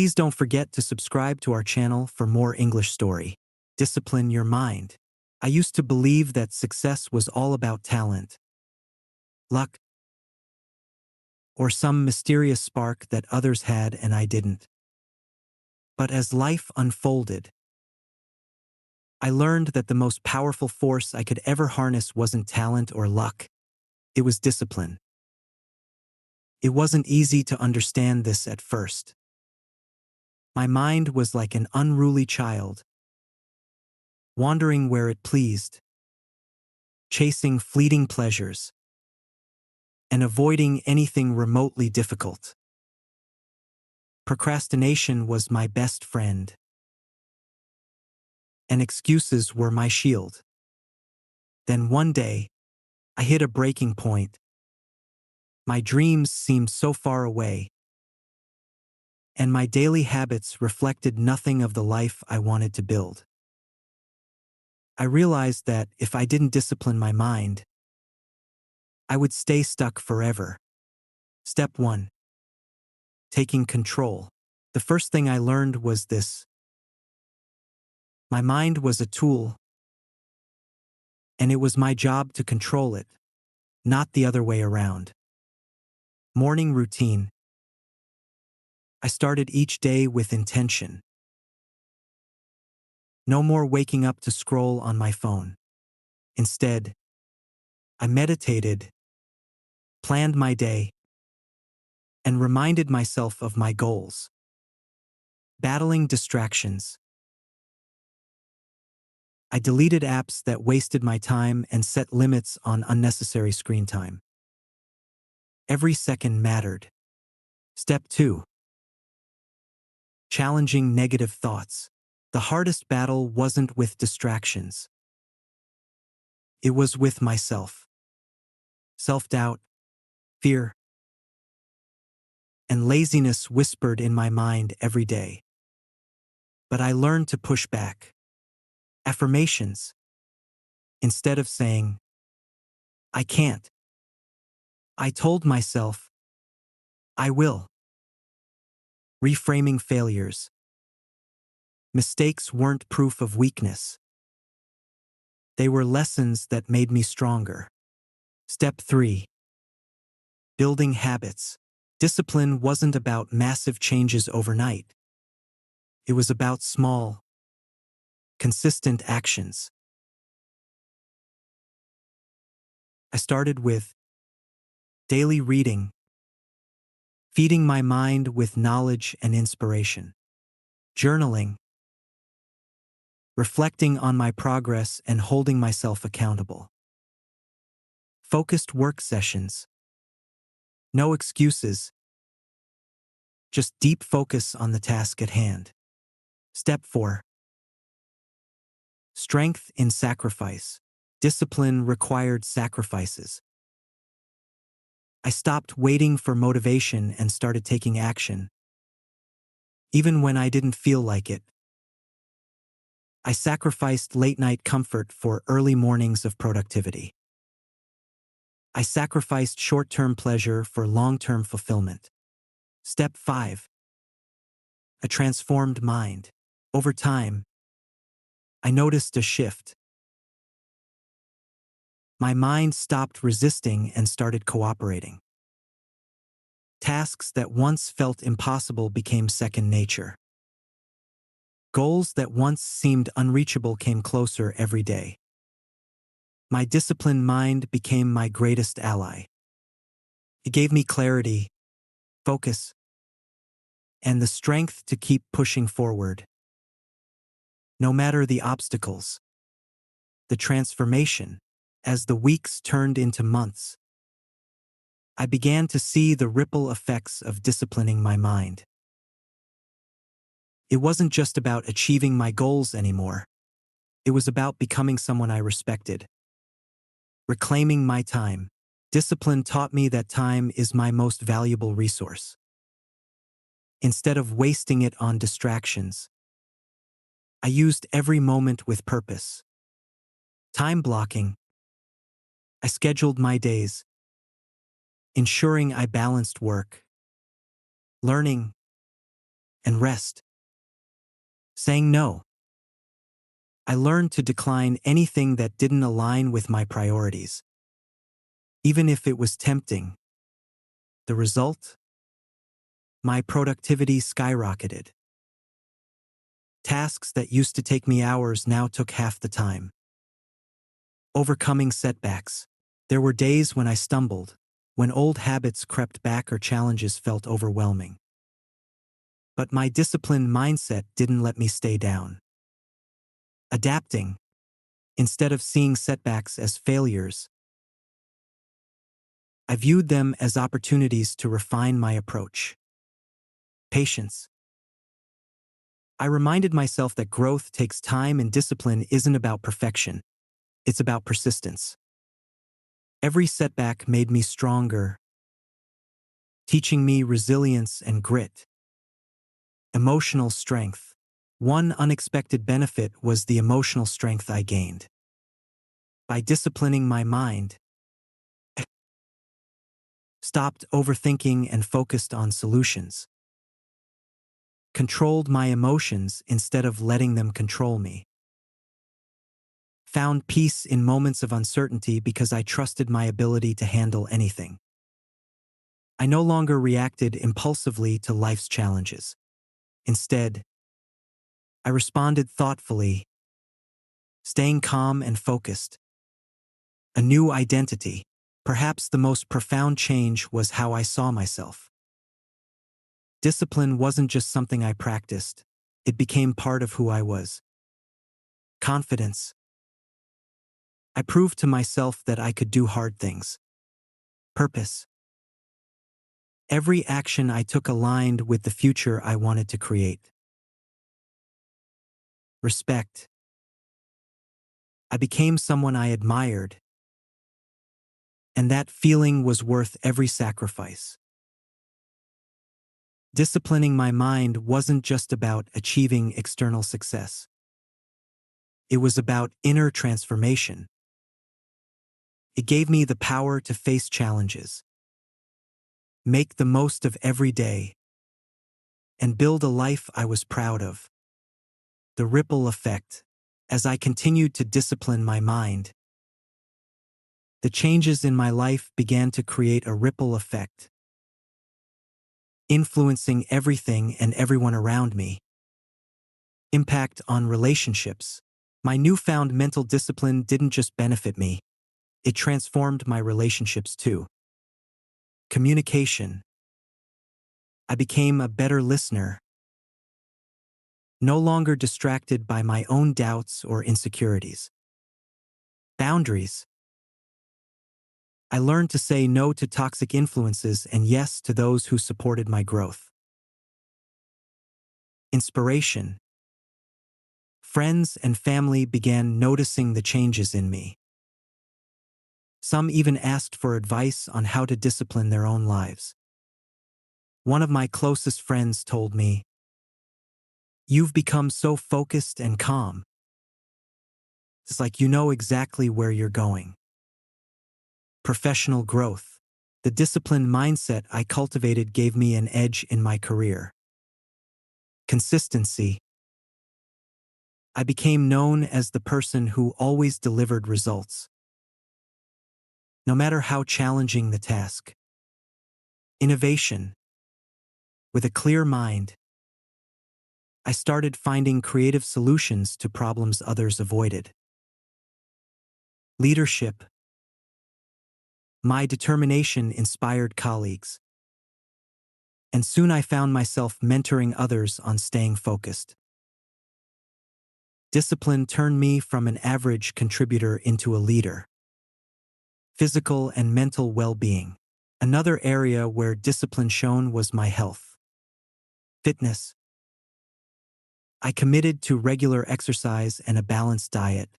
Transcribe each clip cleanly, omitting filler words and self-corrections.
Please don't forget to subscribe to our channel for more English story. Discipline your mind. I used to believe that success was all about talent, luck, or some mysterious spark that others had and I didn't. But as life unfolded, I learned that the most powerful force I could ever harness wasn't talent or luck. It was discipline. It wasn't easy to understand this at first. My mind was like an unruly child, wandering where it pleased, chasing fleeting pleasures, and avoiding anything remotely difficult. Procrastination was my best friend, and excuses were my shield. Then one day, I hit a breaking point. My dreams seemed so far away, and my daily habits reflected nothing of the life I wanted to build. I realized that if I didn't discipline my mind, I would stay stuck forever. Step 1. Taking control. The first thing I learned was this. My mind was a tool, and it was my job to control it, not the other way around. Morning routine. I started each day with intention. No more waking up to scroll on my phone. Instead, I meditated, planned my day, and reminded myself of my goals. Battling distractions. I deleted apps that wasted my time and set limits on unnecessary screen time. Every second mattered. Step 2. Challenging negative thoughts. The hardest battle wasn't with distractions. It was with myself. Self-doubt, fear, and laziness whispered in my mind every day. But I learned to push back. Affirmations. Instead of saying, I can't, I told myself, I will. Reframing failures. Mistakes weren't proof of weakness. They were lessons that made me stronger. Step 3. Building habits. Discipline wasn't about massive changes overnight. It was about small, consistent actions. I started with daily reading, feeding my mind with knowledge and inspiration. Journaling, reflecting on my progress and holding myself accountable. Focused work sessions. No excuses, just deep focus on the task at hand. Step 4. Strength in sacrifice. Discipline required sacrifices. I stopped waiting for motivation and started taking action, even when I didn't feel like it. I sacrificed late-night comfort for early mornings of productivity. I sacrificed short-term pleasure for long-term fulfillment. Step 5. A transformed mind. Over time, I noticed a shift. My mind stopped resisting and started cooperating. Tasks that once felt impossible became second nature. Goals that once seemed unreachable came closer every day. My disciplined mind became my greatest ally. It gave me clarity, focus, and the strength to keep pushing forward. No matter the obstacles. The transformation. As the weeks turned into months, I began to see the ripple effects of disciplining my mind. It wasn't just about achieving my goals anymore. It was about becoming someone I respected. Reclaiming my time. Discipline taught me that time is my most valuable resource. Instead of wasting it on distractions, I used every moment with purpose. Time blocking. I scheduled my days, ensuring I balanced work, learning, and rest. Saying no. I learned to decline anything that didn't align with my priorities. Even if it was tempting. The result? My productivity skyrocketed. Tasks that used to take me hours now took half the time. Overcoming setbacks. There were days when I stumbled, when old habits crept back or challenges felt overwhelming. But my disciplined mindset didn't let me stay down. Adapting. Instead of seeing setbacks as failures, I viewed them as opportunities to refine my approach. Patience. I reminded myself that growth takes time and discipline isn't about perfection. It's about persistence. Every setback made me stronger, teaching me resilience and grit. Emotional strength. One unexpected benefit was the emotional strength I gained. By disciplining my mind, I stopped overthinking and focused on solutions. Controlled my emotions instead of letting them control me. Found peace in moments of uncertainty because I trusted my ability to handle anything. I no longer reacted impulsively to life's challenges. Instead, I responded thoughtfully, staying calm and focused. A new identity. Perhaps the most profound change was how I saw myself. Discipline wasn't just something I practiced, it became part of who I was. Confidence. I proved to myself that I could do hard things. Purpose. Every action I took aligned with the future I wanted to create. Respect. I became someone I admired, and that feeling was worth every sacrifice. Disciplining my mind wasn't just about achieving external success. It was about inner transformation. It gave me the power to face challenges, make the most of every day, and build a life I was proud of. The ripple effect. As I continued to discipline my mind, the changes in my life began to create a ripple effect, influencing everything and everyone around me. Impact on relationships. My newfound mental discipline didn't just benefit me, it transformed my relationships too. Communication. I became a better listener, no longer distracted by my own doubts or insecurities. Boundaries. I learned to say no to toxic influences and yes to those who supported my growth. Inspiration. Friends and family began noticing the changes in me. Some even asked for advice on how to discipline their own lives. One of my closest friends told me, "You've become so focused and calm. It's like you know exactly where you're going." Professional growth. The disciplined mindset I cultivated gave me an edge in my career. Consistency. I became known as the person who always delivered results, no matter how challenging the task. Innovation. With a clear mind, I started finding creative solutions to problems others avoided. Leadership. My determination inspired colleagues, and soon I found myself mentoring others on staying focused. Discipline turned me from an average contributor into a leader. Physical and mental well-being. Another area where discipline shone was my health. Fitness. I committed to regular exercise and a balanced diet,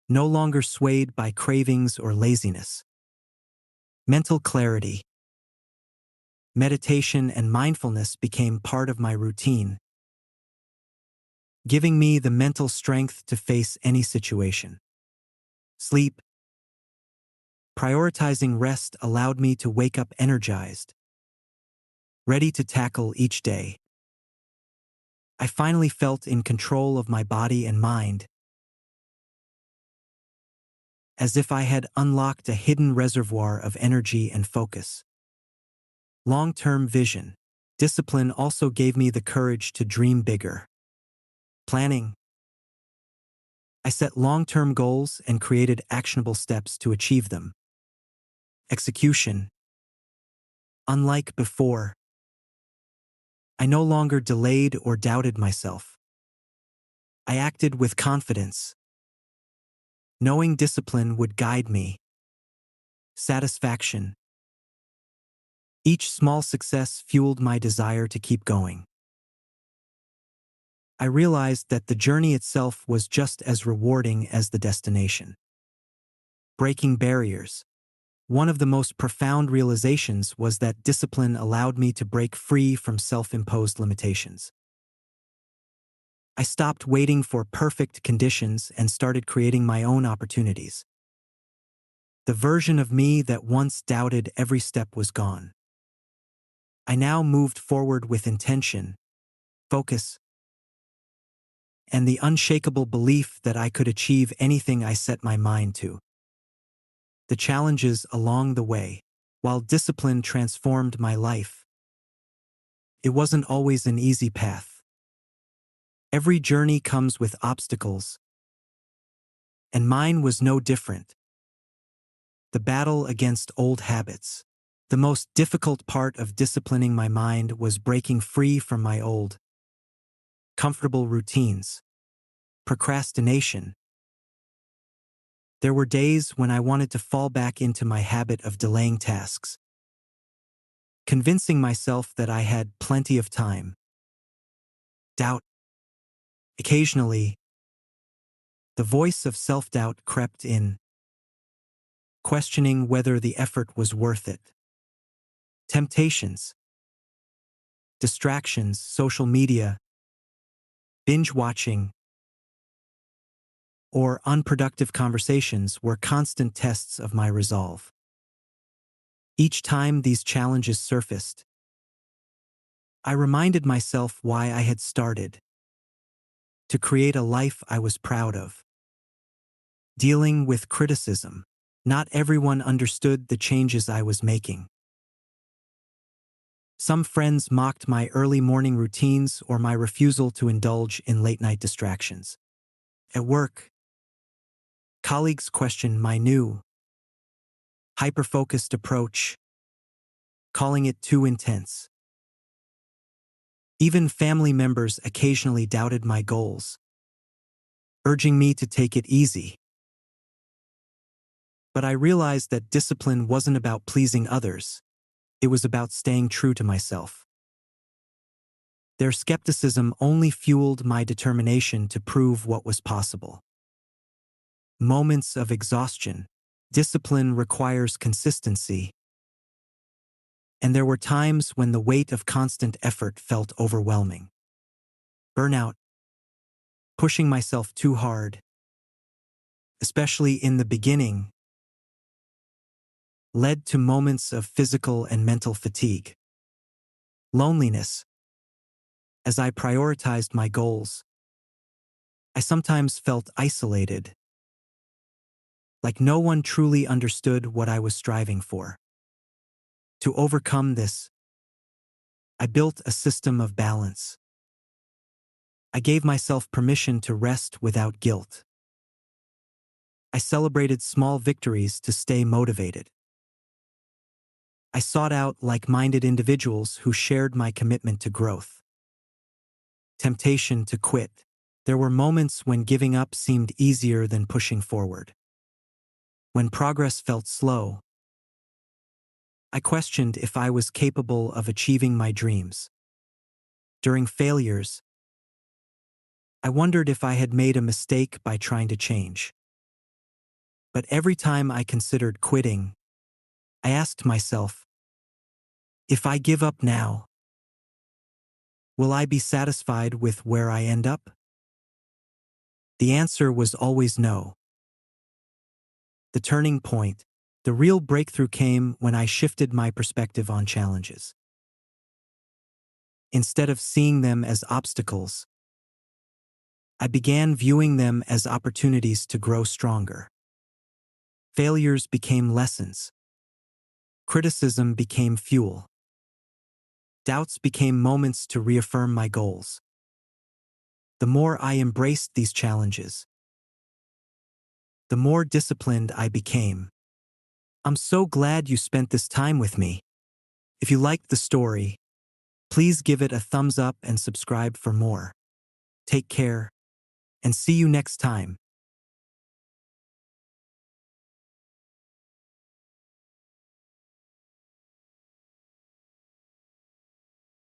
no longer swayed by cravings or laziness. Mental clarity. Meditation and mindfulness became part of my routine, giving me the mental strength to face any situation. Sleep. Prioritizing rest allowed me to wake up energized, ready to tackle each day. I finally felt in control of my body and mind, as if I had unlocked a hidden reservoir of energy and focus. Long-term vision. Discipline also gave me the courage to dream bigger. Planning. I set long-term goals and created actionable steps to achieve them. Execution. Unlike before, I no longer delayed or doubted myself. I acted with confidence, knowing discipline would guide me. Satisfaction. Each small success fueled my desire to keep going. I realized that the journey itself was just as rewarding as the destination. Breaking barriers. One of the most profound realizations was that discipline allowed me to break free from self-imposed limitations. I stopped waiting for perfect conditions and started creating my own opportunities. The version of me that once doubted every step was gone. I now moved forward with intention, focus, and the unshakable belief that I could achieve anything I set my mind to. The challenges along the way. While discipline transformed my life, it wasn't always an easy path. Every journey comes with obstacles, and mine was no different. The battle against old habits. The most difficult part of disciplining my mind was breaking free from my old, comfortable routines. Procrastination. There were days when I wanted to fall back into my habit of delaying tasks, convincing myself that I had plenty of time. Doubt. Occasionally, the voice of self-doubt crept in, questioning whether the effort was worth it. Temptations. Distractions, social media, binge watching, or unproductive conversations were constant tests of my resolve. Each time these challenges surfaced, I reminded myself why I had started: to create a life I was proud of. Dealing with criticism. Not everyone understood the changes I was making. Some friends mocked my early morning routines or my refusal to indulge in late-night distractions. At work, colleagues questioned my new, hyper-focused approach, calling it too intense. Even family members occasionally doubted my goals, urging me to take it easy. But I realized that discipline wasn't about pleasing others. It was about staying true to myself. Their skepticism only fueled my determination to prove what was possible. Moments of exhaustion. Discipline requires consistency, and there were times when the weight of constant effort felt overwhelming. Burnout. Pushing myself too hard, especially in the beginning, led to moments of physical and mental fatigue. Loneliness. As I prioritized my goals, I sometimes felt isolated, like no one truly understood what I was striving for. To overcome this, I built a system of balance. I gave myself permission to rest without guilt. I celebrated small victories to stay motivated. I sought out like-minded individuals who shared my commitment to growth. Temptation to quit. There were moments when giving up seemed easier than pushing forward. When progress felt slow, I questioned if I was capable of achieving my dreams. During failures, I wondered if I had made a mistake by trying to change. But every time I considered quitting, I asked myself, if I give up now, will I be satisfied with where I end up? The answer was always no. The turning point, the real breakthrough came when I shifted my perspective on challenges. Instead of seeing them as obstacles, I began viewing them as opportunities to grow stronger. Failures became lessons. Criticism became fuel. Doubts became moments to reaffirm my goals. The more I embraced these challenges, the more disciplined I became. I'm so glad you spent this time with me. If you liked the story, please give it a thumbs up and subscribe for more. Take care, and see you next time.